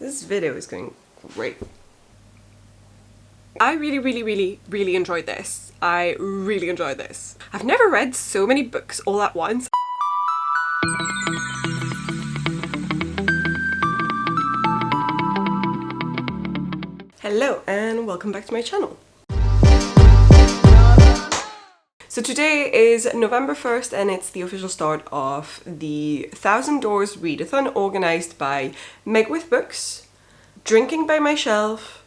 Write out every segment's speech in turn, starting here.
This video is going great. I really enjoyed this. I really enjoyed this. I've never read so many books all at once. Hello and welcome back to my channel. So today is November 1st and it's the official start of the 1000 Doors Readathon organised by Meg With Books, Drinking by My Shelf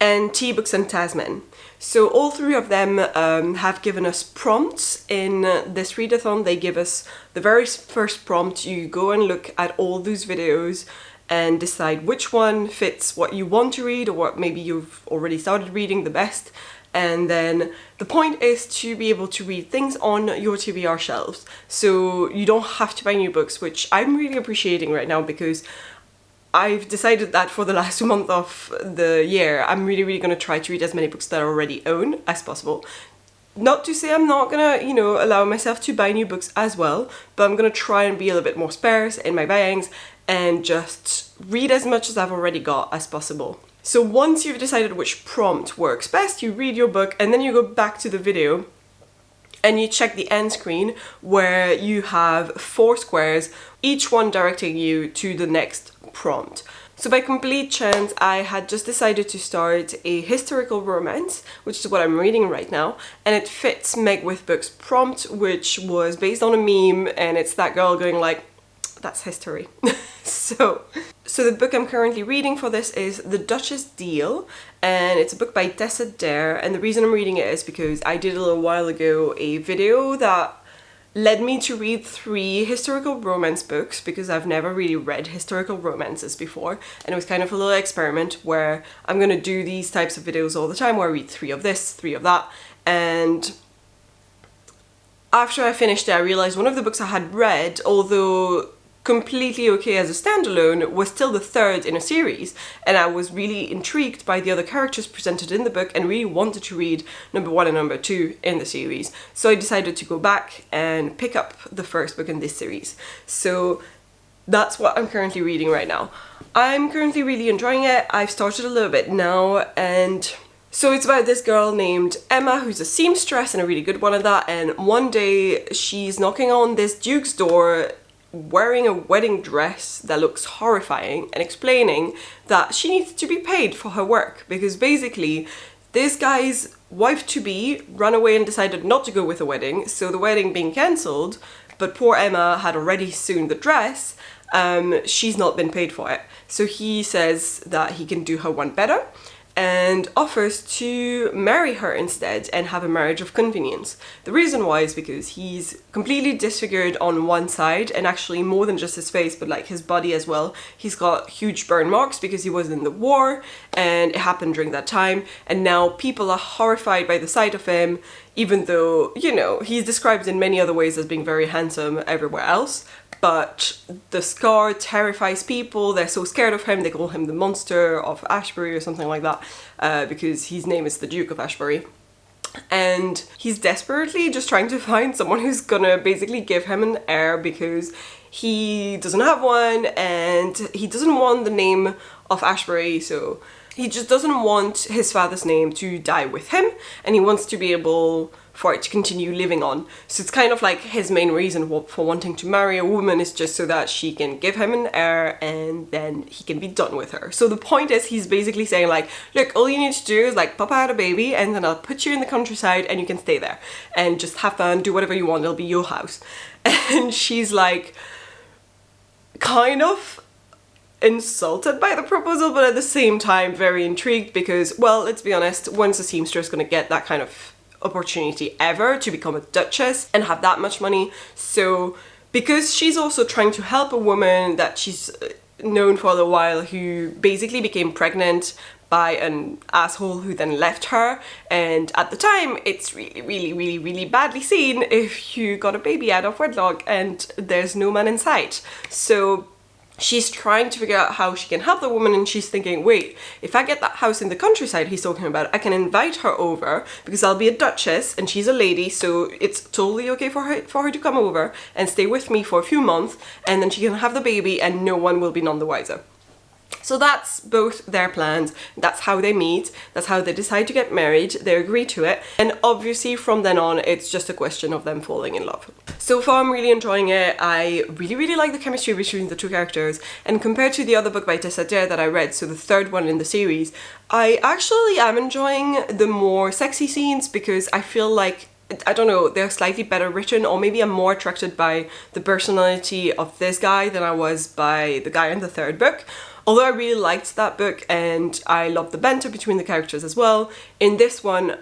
and Tea Books and Tazmyn. So all three of them have given us prompts in this readathon. They give us the very first prompt. You go and look at all those videos and decide which one fits what you want to read or what maybe you've already started reading the best. And then the point is to be able to read things on your TBR shelves. So you don't have to buy new books, which I'm really appreciating right now because I've decided that for the last month of the year, I'm really going to try to read as many books that I already own as possible. Not to say I'm not gonna, allow myself to buy new books as well, but I'm gonna try and be a little bit more sparse in my buyings and just read as much as I've already got as possible. So once you've decided which prompt works best, you read your book and then you go back to the video and you check the end screen where you have 4 squares, each one directing you to the next prompt. So by complete chance, I had just decided to start a historical romance, which is what I'm reading right now, and it fits Meg With Books' prompt, which was based on a meme, and it's that girl going like, that's history. So the book I'm currently reading for this is The Duchess Deal, and it's a book by Tessa Dare, and the reason I'm reading it is because I did a little while ago a video that led me to read 3 historical romance books because I've never really read historical romances before, and it was kind of a little experiment where I'm gonna do these types of videos all the time where I read 3 of this, 3 of that, and after I finished it I realized one of the books I had read, although completely okay as a standalone, was still the 3rd in a series, and I was really intrigued by the other characters presented in the book and really wanted to read number 1 and number 2 in the series. So I decided to go back and pick up the first book in this series. So that's what I'm currently reading right now. I'm currently really enjoying it. I've started a little bit now, and so it's about this girl named Emma who's a seamstress and a really good one at that, and one day she's knocking on this duke's door wearing a wedding dress that looks horrifying and explaining that she needs to be paid for her work because basically this guy's wife-to-be ran away and decided not to go with the wedding, so the wedding being cancelled, but poor Emma had already sewn the dress, she's not been paid for it. So he says that he can do her one better and offers to marry her instead and have a marriage of convenience. The reason why is because he's completely disfigured on one side, and actually more than just his face but like his body as well. He's got huge burn marks because he was in the war and it happened during that time, and now people are horrified by the sight of him, even though, he's described in many other ways as being very handsome everywhere else. But the scar terrifies people, they're so scared of him, they call him the monster of Ashbury or something like that, because his name is the Duke of Ashbury. And he's desperately just trying to find someone who's gonna basically give him an heir because he doesn't have one and he doesn't want the name of Ashbury, so he just doesn't want his father's name to die with him, and he wants to be able for it to continue living on. So it's kind of like his main reason for wanting to marry a woman is just so that she can give him an heir and then he can be done with her. So the point is he's basically saying like, look, all you need to do is like pop out a baby and then I'll put you in the countryside and you can stay there and just have fun, do whatever you want, it'll be your house. And she's like kind of insulted by the proposal, but at the same time very intrigued because, well, let's be honest, when's a seamstress gonna get that kind of opportunity ever to become a duchess and have that much money? So because she's also trying to help a woman that she's known for a little while who basically became pregnant by an asshole who then left her, and at the time it's really badly seen if you got a baby out of wedlock and there's no man in sight. So she's trying to figure out how she can help the woman, and she's thinking, wait, if I get that house in the countryside he's talking about, I can invite her over because I'll be a duchess and she's a lady, so it's totally okay for her to come over and stay with me for a few months, and then she can have the baby and no one will be none the wiser. So that's both their plans, that's how they meet, that's how they decide to get married, they agree to it, and obviously from then on it's just a question of them falling in love. So far I'm really enjoying it. I really like the chemistry between the two characters, and compared to the other book by Tessa Dare that I read, so the third one in the series, I actually am enjoying the more sexy scenes because I feel like, I don't know, they're slightly better written, or maybe I'm more attracted by the personality of this guy than I was by the guy in the third book. Although I really liked that book and I loved the banter between the characters as well, in this one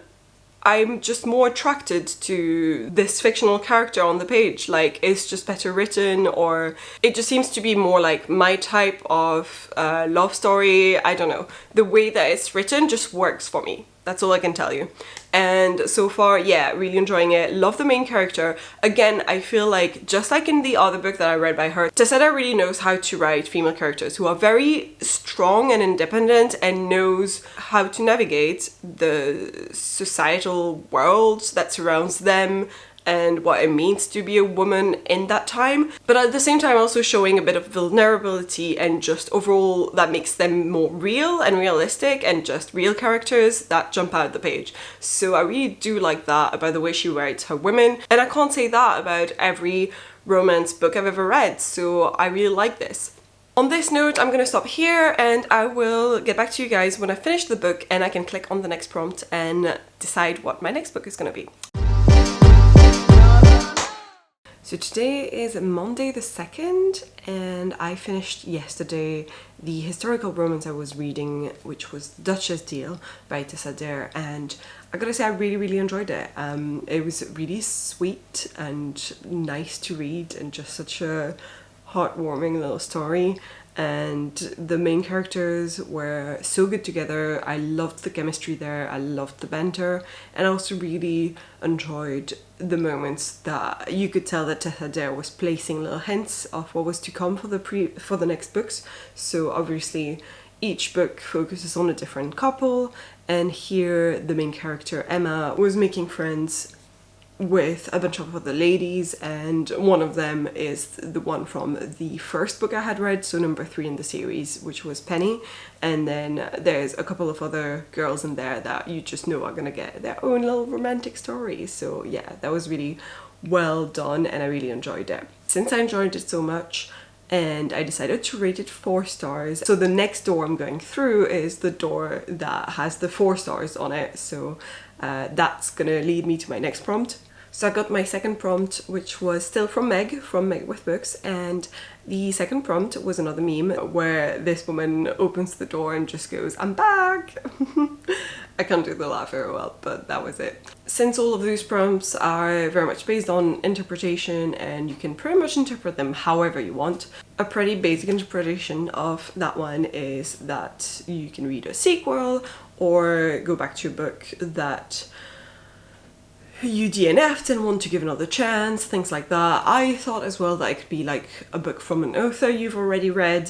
I'm just more attracted to this fictional character on the page. Like, it's just better written, or it just seems to be more like my type of love story. I don't know. The way that it's written just works for me. That's all I can tell you. And so far, yeah, really enjoying it. Love the main character. Again, I feel like, just like in the other book that I read by her, Tessa Dare really knows how to write female characters who are very strong and independent and knows how to navigate the societal world that surrounds them and what it means to be a woman in that time, but at the same time also showing a bit of vulnerability, and just overall that makes them more real and realistic and just real characters that jump out the page. So I really do like that about the way she writes her women, and I can't say that about every romance book I've ever read, so I really like this. On this note, I'm gonna stop here and I will get back to you guys when I finish the book and I can click on the next prompt and decide what my next book is gonna be. So today is Monday the 2nd, and I finished yesterday the historical romance I was reading, which was Duchess Deal by Tessa Dare, and I gotta say I really enjoyed it. It was really sweet and nice to read, and just such a heartwarming little story. And the main characters were so good together. I loved the chemistry there, I loved the banter, and I also really enjoyed the moments that you could tell that Tessa Dare was placing little hints of what was to come for the next books. So obviously each book focuses on a different couple, and here the main character Emma was making friends with a bunch of other ladies, and one of them is the one from the first book I had read, so number 3 in the series, which was Penny, and then there's a couple of other girls in there that you just know are gonna get their own little romantic story. So yeah, that was really well done and I really enjoyed it. Since I enjoyed it so much, and I decided to rate it 4 stars. So the next door I'm going through is the door that has the 4 stars on it, so that's gonna lead me to my next prompt. So I got my second prompt, which was still from Meg With Books, and the second prompt was another meme where this woman opens the door and just goes, "I'm back!" I can't do the laugh very well, but that was it. Since all of those prompts are very much based on interpretation and you can pretty much interpret them however you want, a pretty basic interpretation of that one is that you can read a sequel or go back to a book that you DNF'd and want to give another chance, things like that. I thought as well that it could be like a book from an author you've already read,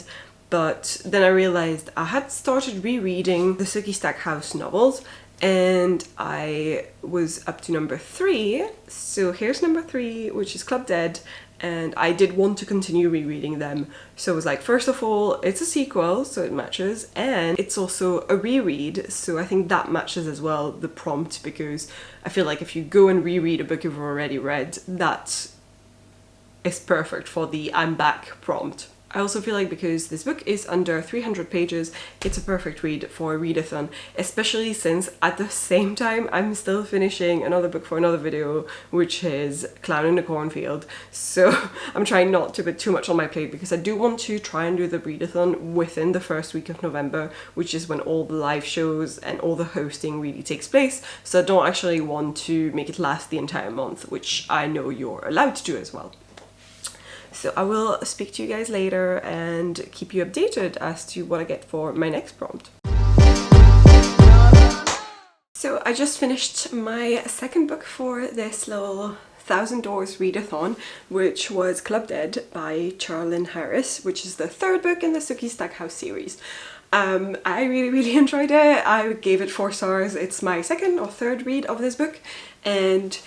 but then I realized I had started rereading the Sookie Stackhouse novels and I was up to number 3, so here's number 3, which is Club Dead, and I did want to continue rereading them. So I was like, first of all, it's a sequel, so it matches, and it's also a reread, so I think that matches as well the prompt, because I feel like if you go and reread a book you've already read, that is perfect for the I'm back prompt. I also feel like because this book is under 300 pages, it's a perfect read for a readathon, especially since at the same time I'm still finishing another book for another video, which is Clown in the Cornfield. So I'm trying not to put too much on my plate because I do want to try and do the readathon within the first week of November, which is when all the live shows and all the hosting really takes place. So I don't actually want to make it last the entire month, which I know you're allowed to do as well. So I will speak to you guys later and keep you updated as to what I get for my next prompt. So I just finished my second book for this little 1,000 Doors readathon, which was Club Dead by Charlene Harris, which is the 3rd book in the Sookie Stackhouse series. I really enjoyed it. I gave it 4 stars. It's my 2nd or 3rd read of this book, and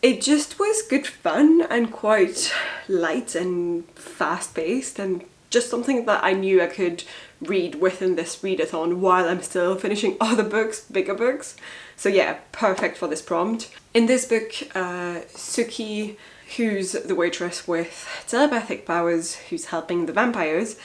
it just was good fun and quite light and fast-paced and just something that I knew I could read within this readathon while I'm still finishing other books, bigger books. So yeah, perfect for this prompt. In this book, Suki, who's the waitress with telepathic powers who's helping the vampires,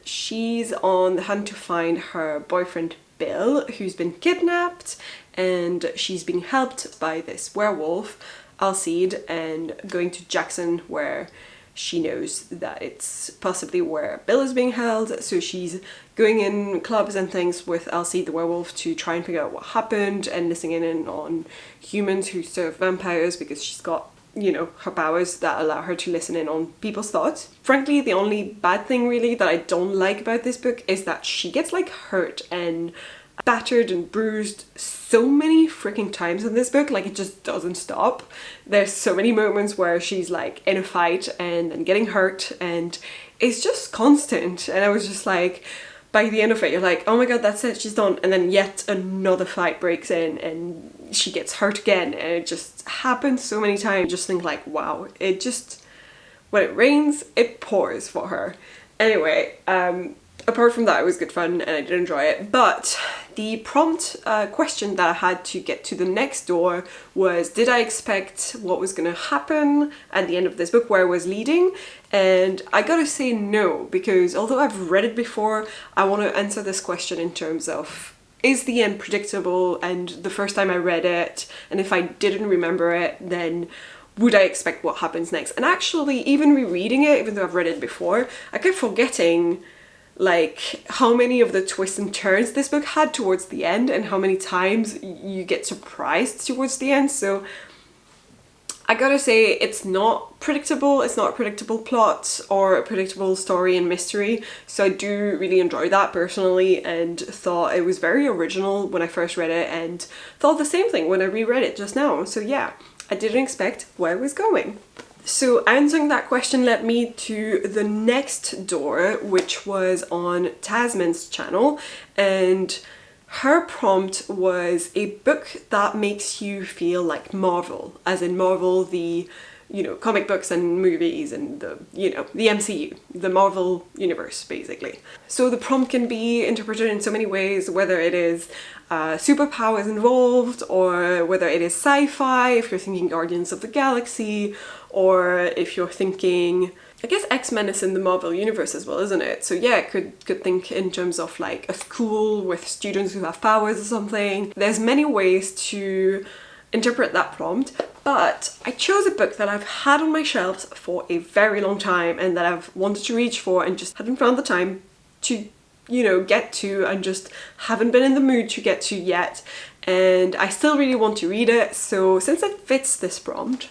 she's on the hunt to find her boyfriend Bill, who's been kidnapped, and she's being helped by this werewolf, Alcide, and going to Jackson, where she knows that it's possibly where Bill is being held. So she's going in clubs and things with Alcide the werewolf to try and figure out what happened, and listening in on humans who serve vampires, because she's got, you know, her powers that allow her to listen in on people's thoughts. Frankly, the only bad thing really that I don't like about this book is that she gets like hurt and battered and bruised so many freaking times in this book. Like, it just doesn't stop. There's so many moments where she's like in a fight and then getting hurt, and it's just constant. And I was just like, by the end of it, you're like, oh my god, that's it, she's done. And then yet another fight breaks in and she gets hurt again, and it just happens so many times. Just think like, wow, it just, when it rains, it pours for her. Anyway, apart from that, it was good fun and I did enjoy it. But the prompt question that I had to get to the next door was, did I expect what was going to happen at the end of this book, where it was leading? And I gotta say no, because although I've read it before, I want to answer this question in terms of, is the end predictable? And the first time I read it, and if I didn't remember it, then would I expect what happens next? And actually, even rereading it, even though I've read it before, I kept forgetting like how many of the twists and turns this book had towards the end, and how many times you get surprised towards the end. So I gotta say, it's not predictable. It's not a predictable plot or a predictable story and mystery. So I do really enjoy that personally, and thought it was very original when I first read it, and thought the same thing when I reread it just now. So yeah, I didn't expect where it was going. So answering that question led me to the next door, which was on Tazmyn's channel, and her prompt was a book that makes you feel like Marvel, as in Marvel, the, you know, comic books and movies and the, you know, the MCU, the Marvel universe, basically. So the prompt can be interpreted in so many ways, whether it is superpowers involved, or whether it is sci-fi, if you're thinking Guardians of the Galaxy, or if you're thinking, I guess X-Men is in the Marvel universe as well, isn't it? So yeah, could think in terms of like a school with students who have powers or something. There's many ways to interpret that prompt, but I chose a book that I've had on my shelves for a very long time, and that I've wanted to reach for and just hadn't found the time to, you know, get to, and just haven't been in the mood to get to yet. And I still really want to read it, so since it fits this prompt,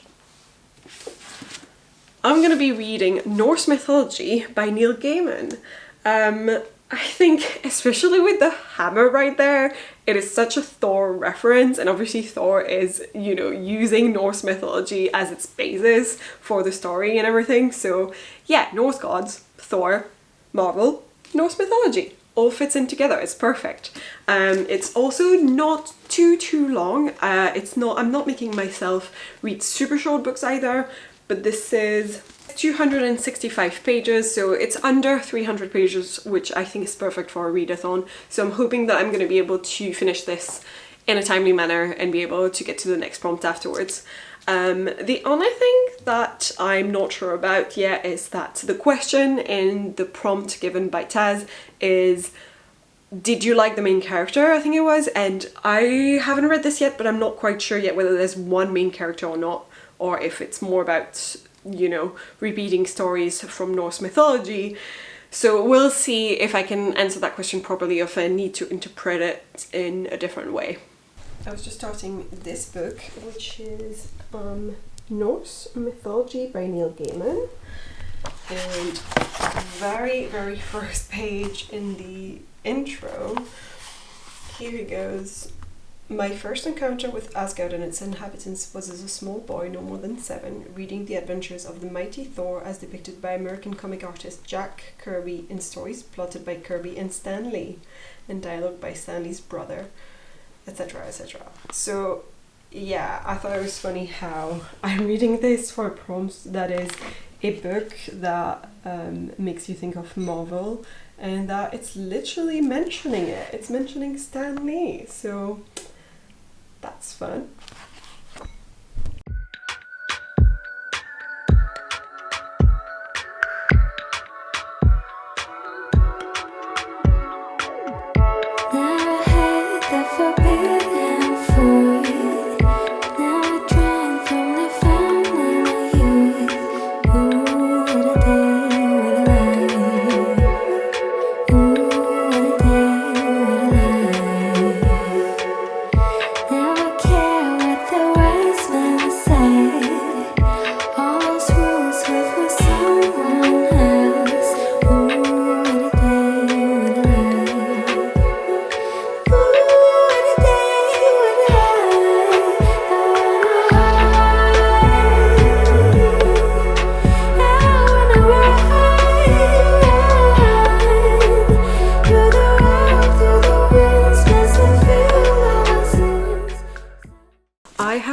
I'm going to be reading Norse Mythology by Neil Gaiman. I think, especially with the hammer right there, it is such a Thor reference, and obviously Thor is, you know, using Norse mythology as its basis for the story and everything. So yeah, Norse gods, Thor, Marvel, Norse mythology. All fits in together, it's perfect. It's also not too long. I'm not making myself read super short books either, but this is 265 pages, so it's under 300 pages, which I think is perfect for a readathon. So I'm hoping that I'm going to be able to finish this in a timely manner and be able to get to the next prompt afterwards. The only thing that I'm not sure about yet is that the question in the prompt given by Taz is, did you like the main character, I think it was, and I haven't read this yet, but I'm not quite sure yet whether there's one main character or not, or if it's more about, you know, repeating stories from Norse mythology. So we'll see if I can answer that question properly, or if I need to interpret it in a different way. I was just starting this book, which is Norse Mythology by Neil Gaiman. And very first page in the intro, here he goes. My first encounter with Asgard and its inhabitants was as a small boy, no more than 7, reading the adventures of the mighty Thor as depicted by American comic artist Jack Kirby in stories plotted by Kirby and Stan Lee, and dialogue by Stan Lee's brother, etc, etc. So yeah, I thought it was funny how I'm reading this for a prompt that is a book that makes you think of Marvel, and that it's literally mentioning it. It's mentioning Stan Lee, so that's fun.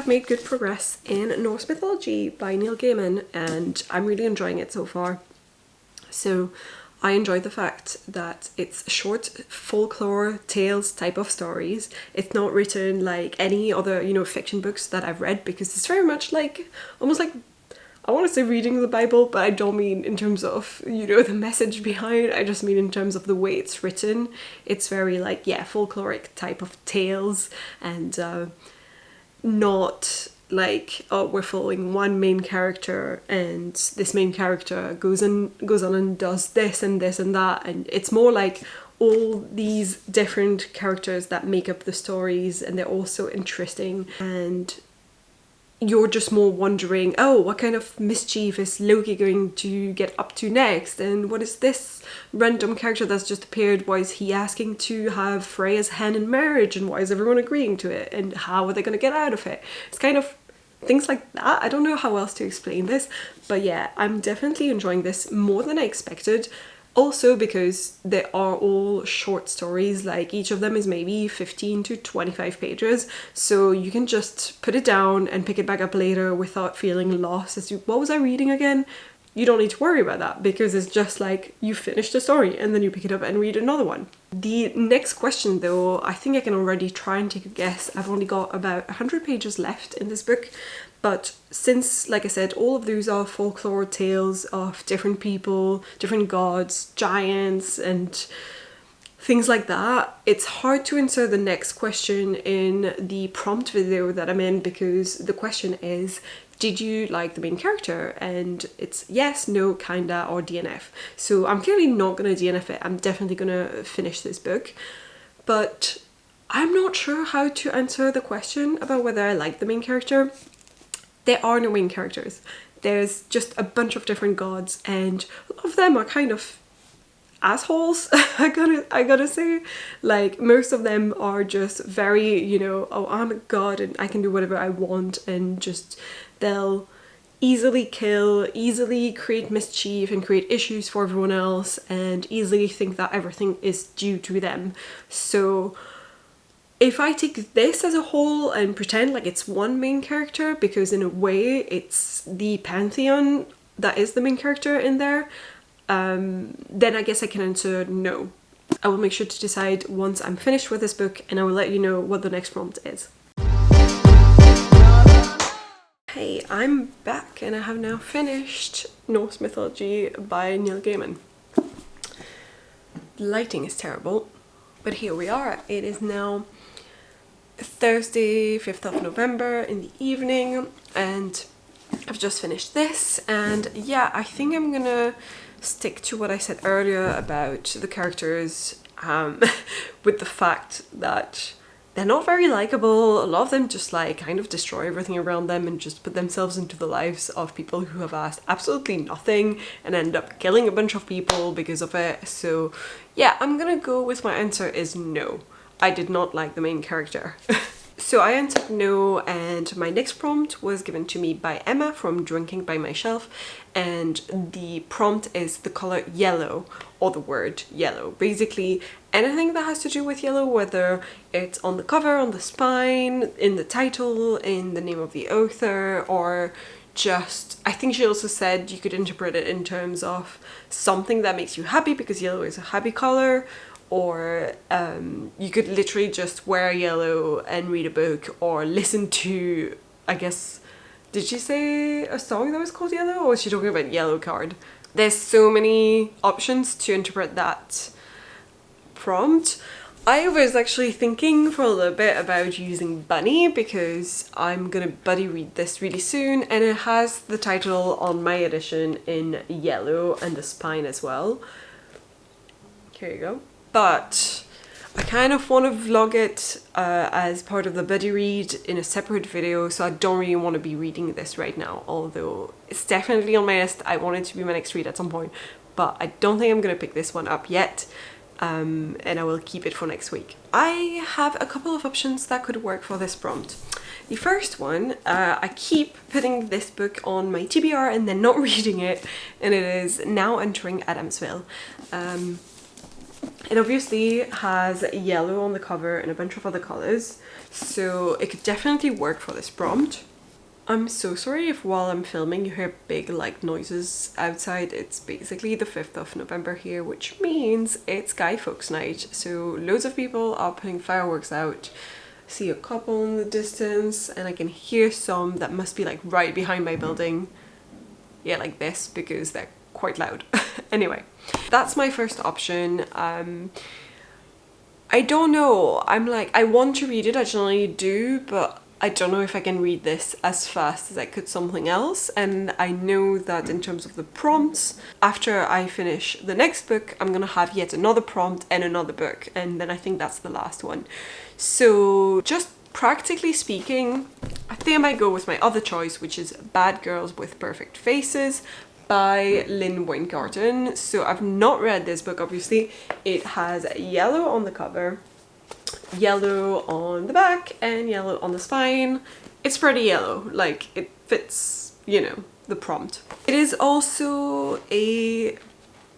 Made good progress in Norse Mythology by Neil Gaiman, and I'm really enjoying it so far. So I enjoy the fact that it's short folklore tales type of stories. It's not written like any other, you know, fiction books that I've read, because it's very much like, almost like, I want to say reading the Bible, but I don't mean in terms of, you know, the message behind. I just mean in terms of the way it's written. It's very like, yeah, folkloric type of tales, and not like, oh, we're following one main character and this main character goes on and does this and this and that, and it's more like all these different characters that make up the stories, and they're all so interesting, and you're just more wondering, oh, what kind of mischief is Loki going to get up to next? And what is this random character that's just appeared? Why is he asking to have Freya's hand in marriage? And why is everyone agreeing to it? And how are they going to get out of it? It's kind of things like that. I don't know how else to explain this. But yeah, I'm definitely enjoying this more than I expected. Also because they are all short stories, like each of them is maybe 15 to 25 pages, so you can just put it down and pick it back up later without feeling lost as to what was I reading again. You don't need to worry about that, because it's just like you finish the story and then you pick it up and read another one. The next question though, I think I can already try and take a guess. I've only got about 100 pages left in this book, but since, like I said, all of those are folklore tales of different people, different gods, giants, and things like that, it's hard to answer the next question in the prompt video that I'm in, because the question is, did you like the main character? And it's yes, no, kinda, or DNF. So I'm clearly not gonna DNF it. I'm definitely gonna finish this book, but I'm not sure how to answer the question about whether I like the main character. There are no main characters. There's just a bunch of different gods, and a lot of them are kind of assholes. I gotta say, like, most of them are just very, you know, oh, I'm a god and I can do whatever I want, and just they'll easily kill, easily create mischief and create issues for everyone else, and easily think that everything is due to them. So if I take this as a whole and pretend like it's one main character, because in a way it's the pantheon that is the main character in there, then I guess I can answer no. I will make sure to decide once I'm finished with this book, and I will let you know what the next prompt is. Hey, I'm back, and I have now finished Norse Mythology by Neil Gaiman. The lighting is terrible, but here we are. It is now Thursday, 5th of November in the evening, and I've just finished this, and yeah, I think I'm gonna stick to what I said earlier about the characters, with the fact that they're not very likable. A lot of them just like kind of destroy everything around them and just put themselves into the lives of people who have asked absolutely nothing and end up killing a bunch of people because of it. So yeah, I'm gonna go with my answer is no. I did not like the main character. So I answered no, and my next prompt was given to me by Emma from Drinking by My Shelf, and the prompt is the color yellow, or the word yellow. Basically anything that has to do with yellow, whether it's on the cover, on the spine, in the title, in the name of the author, or I think she also said you could interpret it in terms of something that makes you happy, because yellow is a happy color, or you could literally just wear yellow and read a book, or listen to, I guess, did she say a song that was called Yellow, or was she talking about Yellow Card? There's so many options to interpret that prompt. I was actually thinking for a little bit about using Bunny, because I'm gonna buddy read this really soon, and it has the title on my edition in yellow and the spine as well. Here you go. But I kind of want to vlog it as part of the buddy read in a separate video, so I don't really want to be reading this right now, although it's definitely on my list. I want it to be my next read at some point, but I don't think I'm gonna pick this one up yet. And I will keep it for next week. I have a couple of options that could work for this prompt. The first one, I keep putting this book on my TBR and then not reading it, and it is Now Entering Adamsville. It obviously has yellow on the cover and a bunch of other colors, so it could definitely work for this prompt. I'm so sorry if while I'm filming you hear big like noises outside. It's basically the 5th of November here, which means it's Guy Fawkes night, so loads of people are putting fireworks out. I see a couple in the distance, and I can hear some that must be like right behind my building. Yeah, like this, because they're quite loud. Anyway, that's my first option. I don't know, I'm like, I want to read it, I generally do, but I don't know if I can read this as fast as I could something else, and I know that in terms of the prompts, after I finish the next book, I'm gonna have yet another prompt and another book, and then I think that's the last one. So just practically speaking, I think I might go with my other choice, which is Bad Girls with Perfect Faces by Lynne Weingarten. So I've not read this book, obviously. It has yellow on the cover, yellow on the back, and yellow on the spine. It's pretty yellow, like it fits, you know, the prompt. It is also a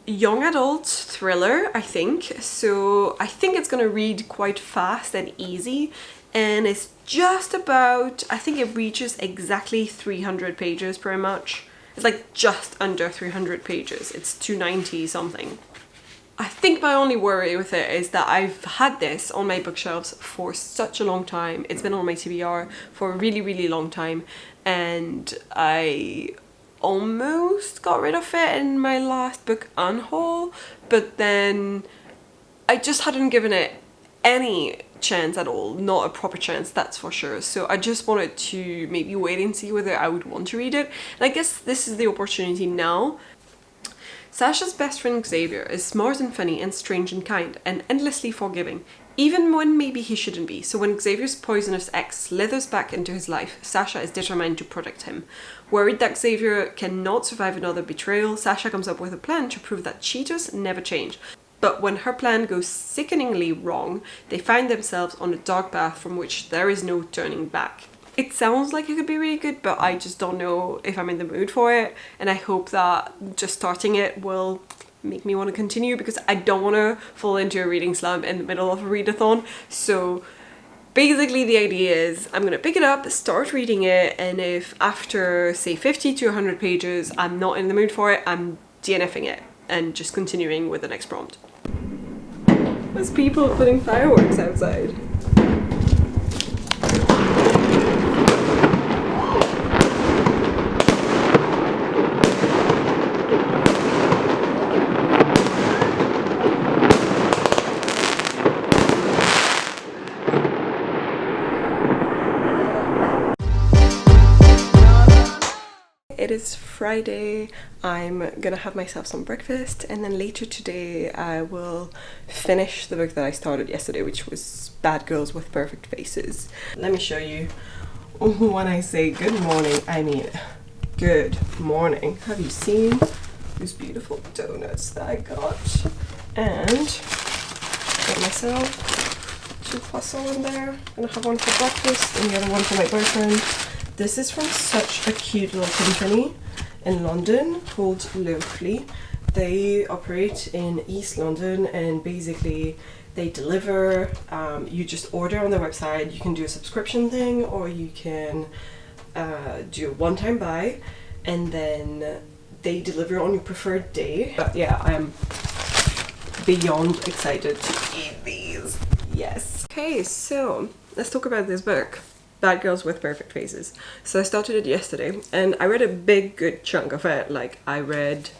young adult thriller, I think, so I think it's gonna read quite fast and easy, and it's just about, I think it reaches exactly 300 pages pretty much. It's like just under 300 pages. It's 290 something. I think my only worry with it is that I've had this on my bookshelves for such a long time. It's been on my TBR for a really, really long time, and I almost got rid of it in my last book unhaul, but then I just hadn't given it any chance at all, not a proper chance, that's for sure. So I just wanted to maybe wait and see whether I would want to read it, and I guess this is the opportunity now. Sasha's best friend Xavier is smart and funny and strange and kind and endlessly forgiving, even when maybe he shouldn't be. So when Xavier's poisonous ex slithers back into his life, Sasha is determined to protect him. Worried that Xavier cannot survive another betrayal, Sasha comes up with a plan to prove that cheaters never change. But when her plan goes sickeningly wrong, they find themselves on a dark path from which there is no turning back. It sounds like it could be really good, but I just don't know if I'm in the mood for it, and I hope that just starting it will make me want to continue, because I don't want to fall into a reading slump in the middle of a readathon. So basically the idea is I'm gonna pick it up, start reading it, and if after say 50 to 100 pages I'm not in the mood for it, I'm DNFing it and just continuing with the next prompt. There's people putting fireworks outside. It is Friday. I'm gonna have myself some breakfast, and then later today I will finish the book that I started yesterday, which was Bad Girls with Perfect Faces. Let me show you. When I say good morning, I mean good morning. Have you seen these beautiful donuts that I got? And got myself 2 croissants in there. I'm gonna have one for breakfast and the other one for my boyfriend. This is from such a cute little company in London called Fleurs. They operate in East London, and basically they deliver. You just order on their website. You can do a subscription thing, or you can do a one-time buy, and then they deliver on your preferred day. But yeah, I am beyond excited to eat these. Yes. Okay, so let's talk about this book, Bad Girls with Perfect Faces. So I started it yesterday, and I read a big good chunk of it. Like, I read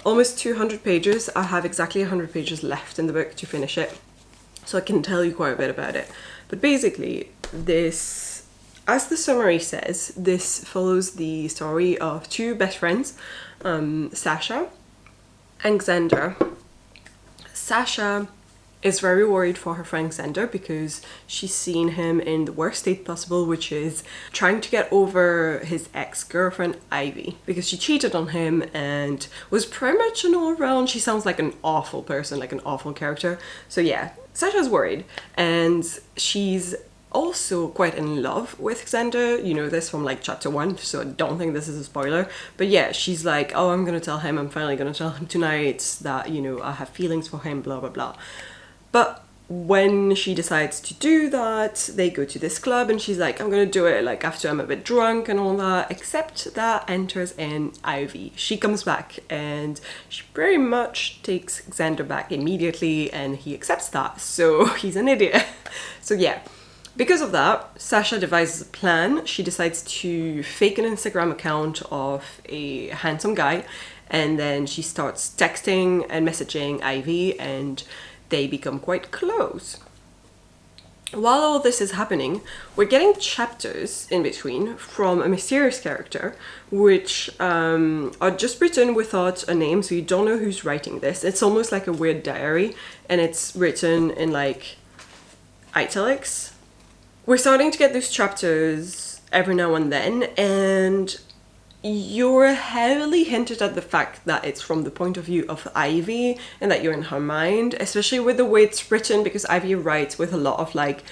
almost 200 pages. I have exactly 100 pages left in the book to finish it, so I can tell you quite a bit about it. But basically, this, as the summary says, this follows the story of two best friends, Sasha and Xander. Sasha is very worried for her friend Xander because she's seen him in the worst state possible, which is trying to get over his ex-girlfriend Ivy, because she cheated on him and was pretty much an all-around, she sounds like an awful person, like an awful character. So yeah, Sasha's worried, and she's also quite in love with Xander. You know this from like chapter 1, so I don't think this is a spoiler. But yeah, she's like, oh, I'm gonna tell him, I'm finally gonna tell him tonight that, you know, I have feelings for him, blah blah blah. But when she decides to do that, they go to this club and she's like, I'm gonna do it like after I'm a bit drunk and all that, except that enters in Ivy. She comes back and she pretty much takes Xander back immediately, and he accepts that, so he's an idiot. So yeah, because of that, Sasha devises a plan. She decides to fake an Instagram account of a handsome guy, and then she starts texting and messaging Ivy, and they become quite close. While all this is happening, we're getting chapters in between from a mysterious character, which are just written without a name, so you don't know who's writing this. It's almost like a weird diary, and it's written in like italics. We're starting to get these chapters every now and then, and you're heavily hinted at the fact that it's from the point of view of Ivy and that you're in her mind, especially with the way it's written, because Ivy writes with a lot of like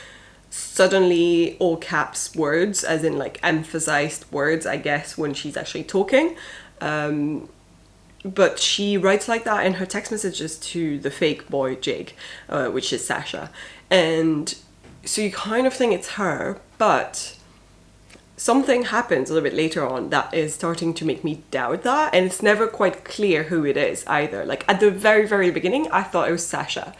suddenly all caps words, as in like emphasized words, I guess, when she's actually talking. But she writes like that in her text messages to the fake boy Jake, which is Sasha. And so you kind of think it's her, but something happens a little bit later on that is starting to make me doubt that, and it's never quite clear who it is either. Like at the very, very beginning, I thought it was Sasha,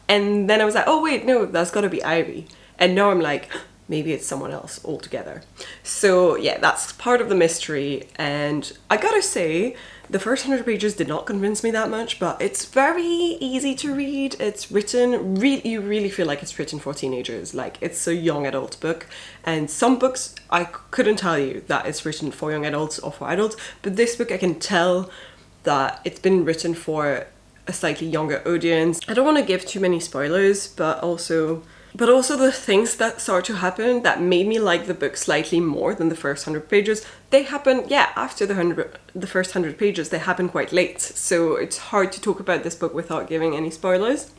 and then I was like, oh wait, no, that's gotta be Ivy. And now I'm like, maybe it's someone else altogether. So yeah, that's part of the mystery, and I gotta say, the first 100 pages did not convince me that much, but it's very easy to read. It's written, you really feel like it's written for teenagers. Like, it's a young adult book. And some books, I couldn't tell you that it's written for young adults or for adults, but this book I can tell that it's been written for a slightly younger audience. I don't want to give too many spoilers, but also the things that start to happen that made me like the book slightly more than the first 100 pages, they happen, yeah, after the first 100 pages, they happen quite late. So it's hard to talk about this book without giving any spoilers.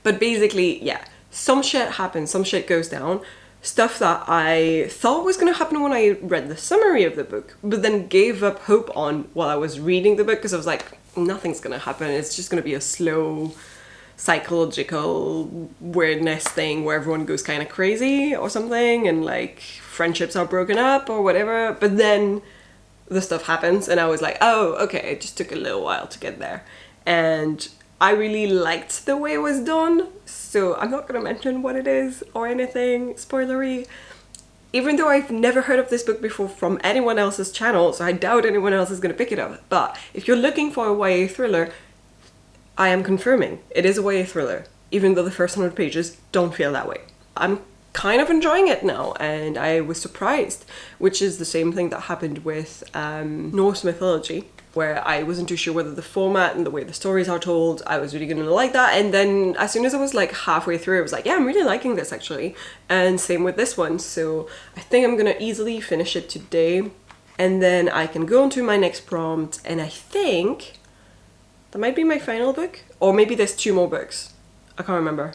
But basically, yeah, some shit happens, some shit goes down. Stuff that I thought was going to happen when I read the summary of the book, but then gave up hope on while I was reading the book, because I was like, nothing's going to happen. It's just going to be a slow psychological weirdness thing where everyone goes kind of crazy or something, and like friendships are broken up or whatever. But then the stuff happens, and I was like, oh, okay, it just took a little while to get there. And I really liked the way it was done, so I'm not gonna mention what it is or anything spoilery, even though I've never heard of this book before from anyone else's channel, so I doubt anyone else is gonna pick it up. But if you're looking for a YA thriller, I am confirming it is a YA thriller, even though the first 100 pages don't feel that way. I'm kind of enjoying it now, and I was surprised, which is the same thing that happened with Norse mythology, where I wasn't too sure whether the format and the way the stories are told, I was really gonna like that. And then as soon as I was like halfway through, I was like, yeah, I'm really liking this actually. And same with this one. So I think I'm gonna easily finish it today, and then I can go on to my next prompt, and I think that might be my final book, or maybe there's 2 more books. I can't remember.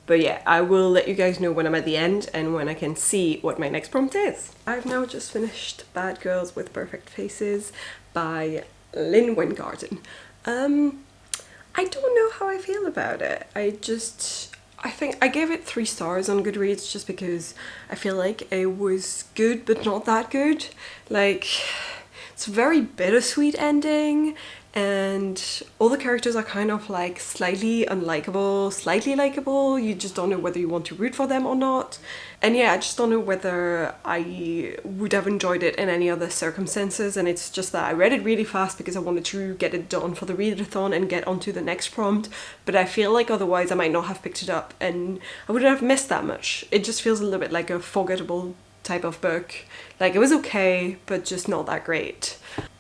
But yeah, I will let you guys know when I'm at the end and when I can see what my next prompt is. I've now just finished Bad Girls with Perfect Faces by Lynne Weingarten. I don't know how I feel about it. I I think I gave it 3 stars on Goodreads just because I feel like it was good but not that good. Like, it's a very bittersweet ending, and all the characters are kind of like slightly unlikable, slightly likable. You just don't know whether you want to root for them or not. And yeah, I just don't know whether I would have enjoyed it in any other circumstances, and it's just that I read it really fast because I wanted to get it done for the readathon and get onto the next prompt, but I feel like otherwise I might not have picked it up and I wouldn't have missed that much. It just feels a little bit like a forgettable type of book. Like, it was okay, but just not that great.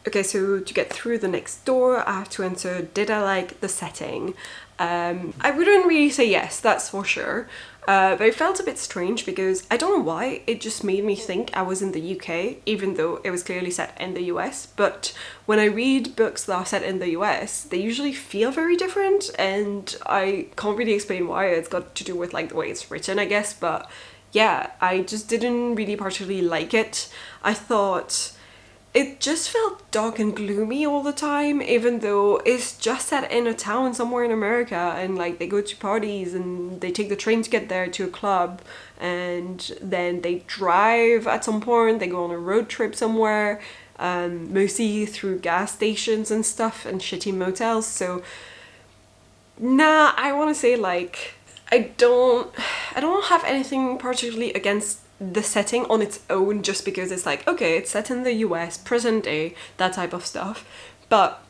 Okay, so to get through the next door, I have to answer, did I like the setting? I wouldn't really say yes, that's for sure. But it felt a bit strange because I don't know why, it just made me think I was in the UK, even though it was clearly set in the US. But when I read books that are set in the US, they usually feel very different, and I can't really explain why. It's got to do with like the way it's written, I guess, but yeah, I just didn't really particularly like it. I thought it just felt dark and gloomy all the time, even though it's just set in a town somewhere in America, and like they go to parties and they take the train to get there to a club, and then they drive at some point, they go on a road trip somewhere, mostly through gas stations and stuff and shitty motels. So nah, I want to say like I don't have anything particularly against the setting on its own, just because it's like, okay, it's set in the US, present day, that type of stuff, but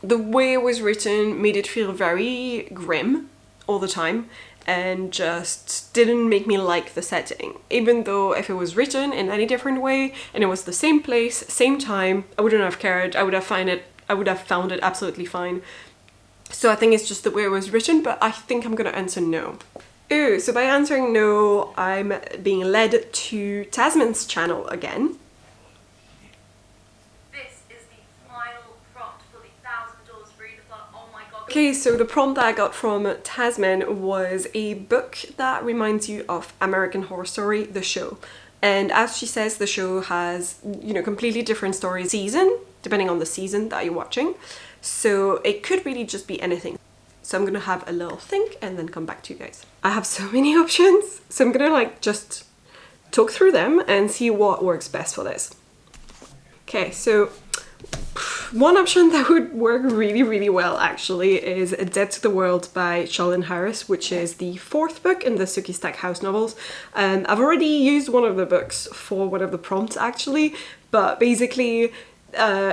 the way it was written made it feel very grim all the time and just didn't make me like the setting. Even though if it was written in any different way and it was the same place, same time, I wouldn't have cared. I would have found it absolutely fine. So I think it's just the way it was written, but I think I'm gonna answer no. Ooh, so by answering no, I'm being led to Tazmyn's channel again. This is the final prompt for the $1,000 Readathon. Oh my god. Okay, so the prompt that I got from Tazmyn was a book that reminds you of American Horror Story, the show. And as she says, the show has, you know, completely different story season, depending on the season that you're watching. So it could really just be anything. So I'm gonna have a little think and then come back to you guys. I have so many options, so I'm gonna like just talk through them and see what works best for this. Okay, so one option that would work really, really well actually is Dead to the World by Charlene Harris, which is the 4th book in the Sookie Stackhouse novels. I've already used one of the books for one of the prompts actually, but basically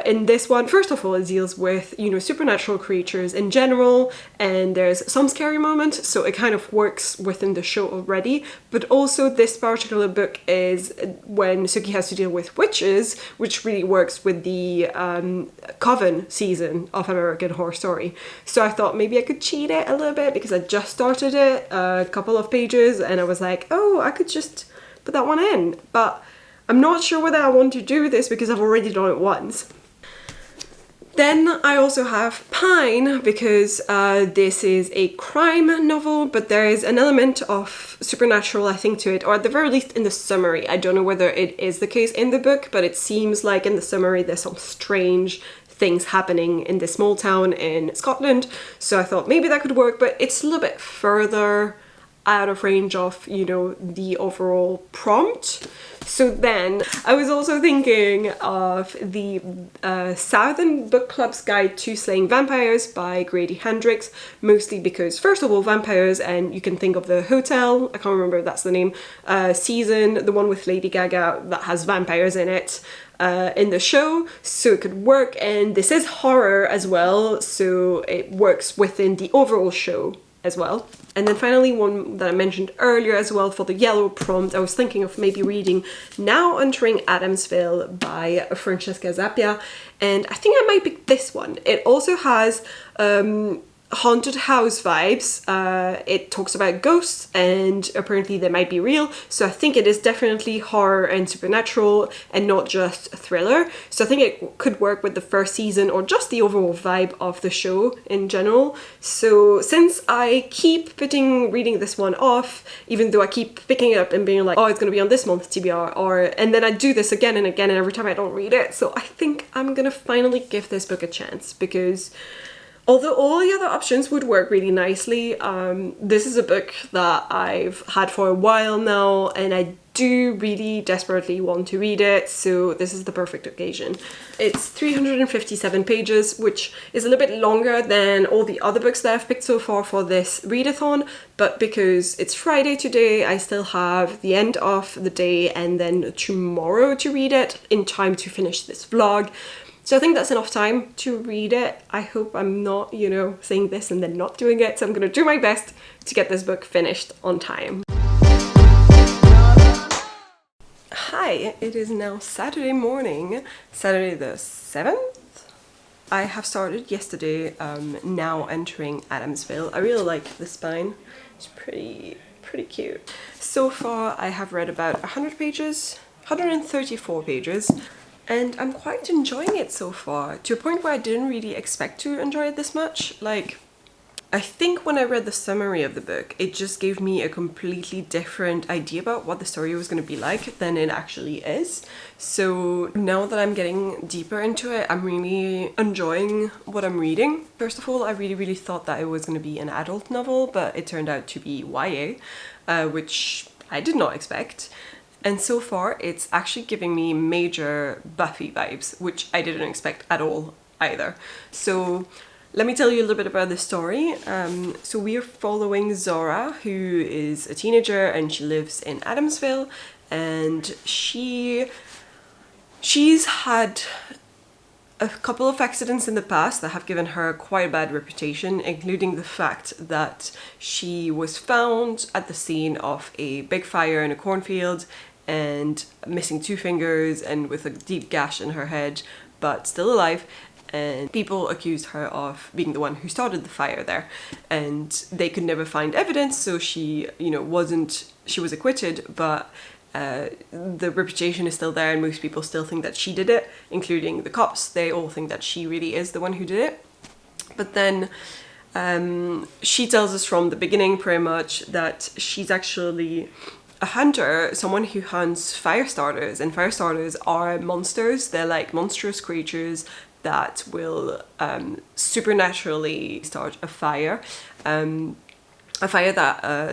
in this one, first of all, it deals with, you know, supernatural creatures in general, and there's some scary moments, so it kind of works within the show already. But also this particular book is when Sookie has to deal with witches, which really works with the Coven season of American Horror Story. So I thought maybe I could cheat it a little bit because I just started it, a couple of pages, and I was like, oh, I could just put that one in. But I'm not sure whether I want to do this because I've already done it once. Then I also have Pine because this is a crime novel, but there is an element of supernatural, I think, to it, or at the very least in the summary. I don't know whether it is the case in the book, but it seems like in the summary there's some strange things happening in this small town in Scotland. So I thought maybe that could work, but it's a little bit further out of range of, you know, the overall prompt. So then I was also thinking of the Southern Book Club's Guide to Slaying Vampires by Grady Hendrix, mostly because, first of all, vampires, and you can think of the hotel, I can't remember if that's the name, season, the one with Lady Gaga that has vampires in it, in the show, so it could work. And this is horror as well, so it works within the overall show as well. And then finally, one that I mentioned earlier as well for the yellow prompt, I was thinking of maybe reading Now Entering Adamsville by Francesca Zappia, and I think I might pick this one. It also has haunted house vibes. It talks about ghosts and apparently they might be real, so I think it is definitely horror and supernatural and not just a thriller. So I think it could work with the first season or just the overall vibe of the show in general. So since I keep putting reading this one off, even though I keep picking it up and being like, oh, it's gonna be on this month TBR, and then I do this again and every time I don't read it, so I think I'm gonna finally give this book a chance, because Although all the other options would work really nicely, this is a book that I've had for a while now, and I do really desperately want to read it, so this is the perfect occasion. It's 357 pages, which is a little bit longer than all the other books that I've picked so far for this readathon, but because it's Friday today, I still have the end of the day and then tomorrow to read it in time to finish this vlog. So I think that's enough time to read it. I hope I'm not, you know, saying this and then not doing it, so I'm gonna do my best to get this book finished on time. Hi, it is now Saturday morning, Saturday the 7th. I have started yesterday, now entering Adamsville. I really like the spine. It's pretty cute. So far I have read about 100 pages, 134 pages. And I'm quite enjoying it so far, to a point where I didn't really expect to enjoy it this much. Like, I think when I read the summary of the book, it just gave me a completely different idea about what the story was going to be like than it actually is. So now that I'm getting deeper into it, I'm really enjoying what I'm reading. First of all, I really thought that it was going to be an adult novel, but it turned out to be YA, which I did not expect. And so far, it's actually giving me major Buffy vibes, which I didn't expect at all either. So let me tell you a little bit about the story. So we are following Zora, who is a teenager and she lives in Adamsville, and she's had a couple of accidents in the past that have given her quite a bad reputation, including the fact that she was found at the scene of a big fire in a cornfield and missing 2 fingers and with a deep gash in her head, but still alive. And people accused her of being the one who started the fire there, and they could never find evidence, so she, you know, she was acquitted, but the reputation is still there and most people still think that she did it, including the cops. They all think that she really is the one who did it. But then she tells us from the beginning pretty much that she's actually a hunter, someone who hunts fire starters, and fire starters are monsters. They're like monstrous creatures that will supernaturally start a fire that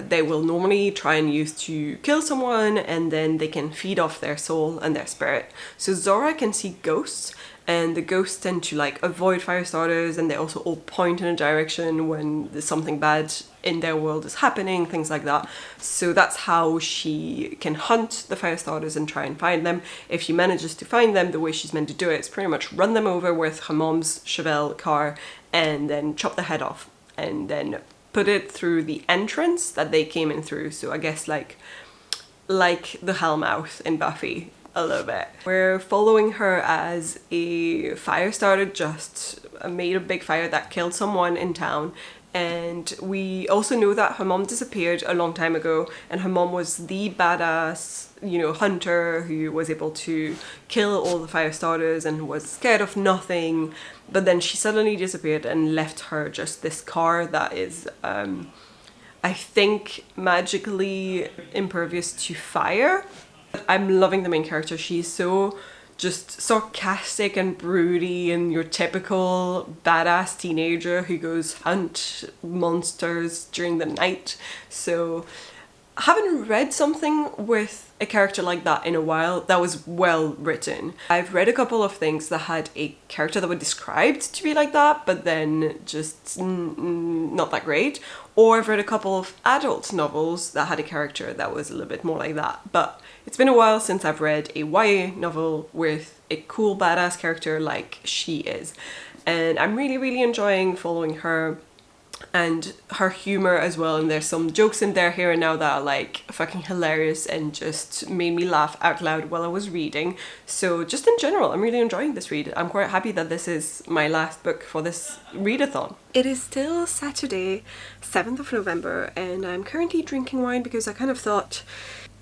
they will normally try and use to kill someone, and then they can feed off their soul and their spirit. So Zora can see ghosts, and the ghosts tend to like avoid fire starters, and they also all point in a direction when there's something bad in their world is happening, things like that. So that's how she can hunt the fire starters and try and find them. If she manages to find them, the way she's meant to do it is pretty much run them over with her mom's Chevelle car and then chop the head off and then put it through the entrance that they came in through. So I guess like the Hellmouth in Buffy a little bit. We're following her as a fire starter just made a big fire that killed someone in town. And we also know that her mom disappeared a long time ago, and her mom was the badass, you know, hunter who was able to kill all the fire starters and was scared of nothing. But then she suddenly disappeared and left her just this car that is, I think, magically impervious to fire. I'm loving the main character. She's so just sarcastic and broody and your typical badass teenager who goes hunt monsters during the night. So I haven't read something with a character like that in a while that was well written. I've read a couple of things that had a character that was described to be like that, but then just not that great. Or I've read a couple of adult novels that had a character that was a little bit more like that. But it's been a while since I've read a YA novel with a cool badass character like she is. And I'm really enjoying following her and her humor as well, and there's some jokes in there here and now that are like fucking hilarious and just made me laugh out loud while I was reading. So just in general, I'm really enjoying this read. I'm quite happy that this is my last book for this readathon. It is still Saturday, 7th of November, and I'm currently drinking wine because I kind of thought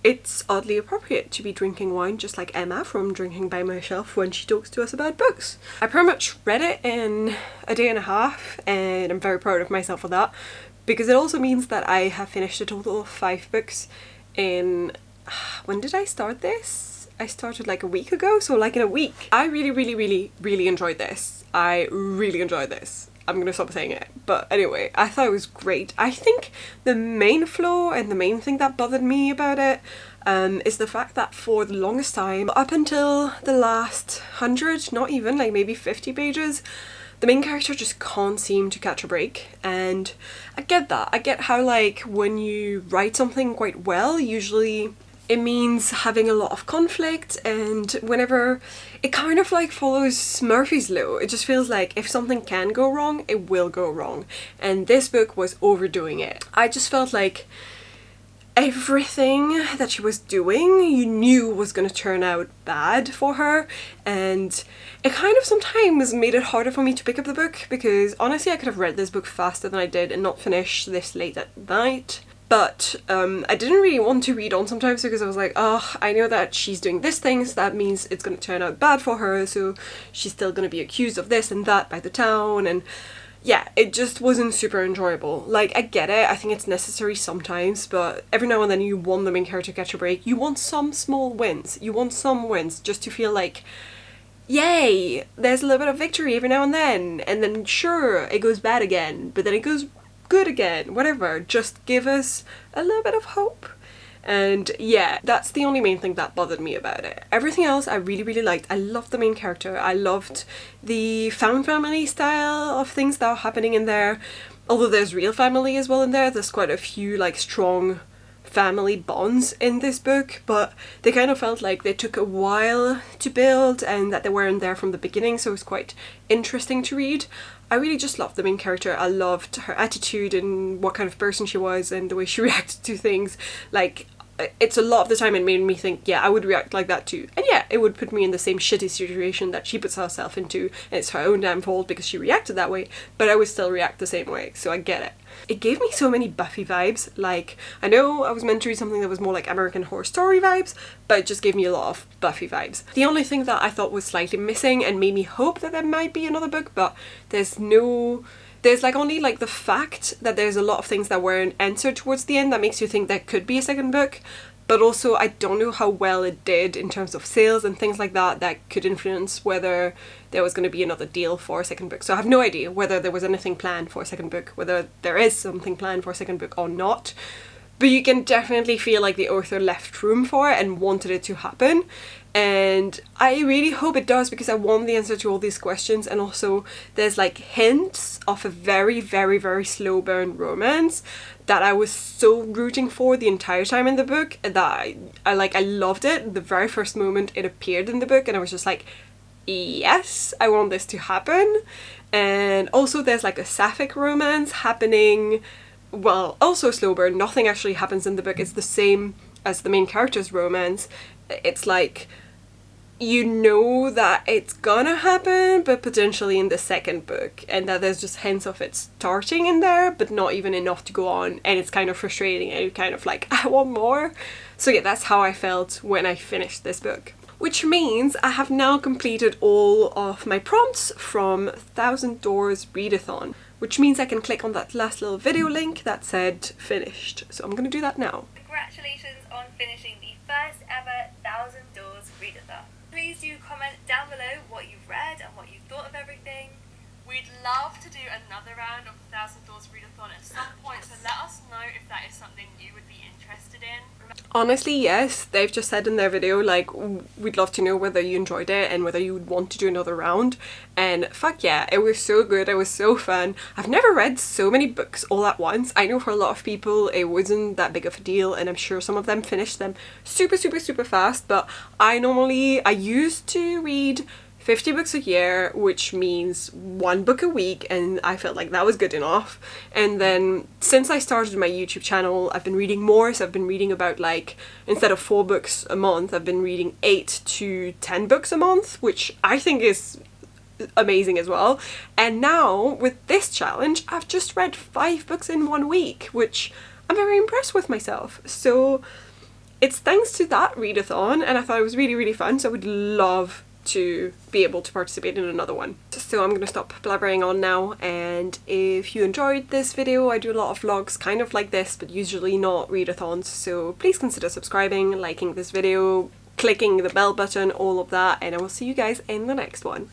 it's oddly appropriate to be drinking wine, just like Emma from Drinking by Myself when she talks to us about books. I pretty much read it in a day and a half, and I'm very proud of myself for that, because it also means that I have finished a total of 5 books in... when did I start this? I started like a week ago, so like in a week. I really enjoyed this. I really enjoyed this. I'm gonna stop saying it. But anyway, I thought it was great. I think the main flaw and the main thing that bothered me about it is the fact that for the longest time, up until the last 100, not even, like maybe 50 pages, the main character just can't seem to catch a break. And I get that. I get how, like, when you write something quite well, usually it means having a lot of conflict, and whenever it kind of like follows Murphy's Law, it just feels like if something can go wrong, it will go wrong. And this book was overdoing it. I just felt like everything that she was doing you knew was going to turn out bad for her, and it kind of sometimes made it harder for me to pick up the book, because honestly I could have read this book faster than I did and not finish this late at night. But I didn't really want to read on sometimes because I was like, oh, I know that she's doing this thing, so that means it's going to turn out bad for her, so she's still going to be accused of this and that by the town, and yeah, it just wasn't super enjoyable. Like, I get it, I think it's necessary sometimes, but every now and then you want the main character to catch a break. You want some small wins. You want some wins just to feel like, yay, there's a little bit of victory every now and then sure, it goes bad again, but then it goes good again, whatever. Just give us a little bit of hope. And yeah, that's the only main thing that bothered me about it. Everything else I really liked. I loved the main character. I loved the found family style of things that are happening in there. Although there's real family as well in there. There's quite a few like strong family bonds in this book, but they kind of felt like they took a while to build and that they weren't there from the beginning, so it was quite interesting to read. I really just loved the main character. I loved her attitude and what kind of person she was and the way she reacted to things. Like, it's a lot of the time it made me think, yeah, I would react like that too. And yeah, it would put me in the same shitty situation that she puts herself into, and it's her own damn fault because she reacted that way, but I would still react the same way, so I get it. It gave me so many Buffy vibes. Like, I know I was meant to read something that was more like American Horror Story vibes, but it just gave me a lot of Buffy vibes. The only thing that I thought was slightly missing and made me hope that there might be another book, but there's like only like the fact that there's a lot of things that weren't answered towards the end that makes you think there could be a second book. But also I don't know how well it did in terms of sales and things like that that could influence whether there was going to be another deal for a second book. So I have no idea whether there was anything planned for a second book, whether there is something planned for a second book or not. But you can definitely feel like the author left room for it and wanted it to happen. And I really hope it does, because I want the answer to all these questions. And also there's like hints of a very slow burn romance that I was so rooting for the entire time in the book, that I loved it the very first moment it appeared in the book, and I was just like, yes, I want this to happen. And also there's like a sapphic romance happening, well, also slow burn. Nothing actually happens in the book. It's the same as the main character's romance. It's like, you know that it's gonna happen, but potentially in the second book, and that there's just hints of it starting in there, but not even enough to go on, and it's kind of frustrating, and you're kind of like, I want more. So yeah, that's how I felt when I finished this book. Which means I have now completed all of my prompts from 1000 Doors Readathon, which means I can click on that last little video link that said finished. So I'm gonna do that now. Congratulations on finishing the first ever 1000 Doors Readathon. Please do comment down below what you've read and what you thought of everything. We'd love to do another round of the 1000 Doors Readathon at some point, so let us know if that is something you would be interested in. Honestly, yes, they've just said in their video, like, we'd love to know whether you enjoyed it and whether you would want to do another round. And fuck yeah, it was so good, it was so fun. I've never read so many books all at once. I know for a lot of people it wasn't that big of a deal, and I'm sure some of them finished them super fast, but I used to read 50 books a year, which means 1 book a week, and I felt like that was good enough. And then since I started my YouTube channel, I've been reading more, so I've been reading about, like, instead of 4 books a month, I've been reading 8 to 10 books a month, which I think is amazing as well. And now with this challenge, I've just read 5 books in 1 week, which I'm very impressed with myself. So it's thanks to that readathon, and I thought it was really fun, so I would love to be able to participate in another one. So I'm gonna stop blabbering on now, and if you enjoyed this video, I do a lot of vlogs kind of like this, but usually not readathons, so please consider subscribing, liking this video, clicking the bell button, all of that, and I will see you guys in the next one.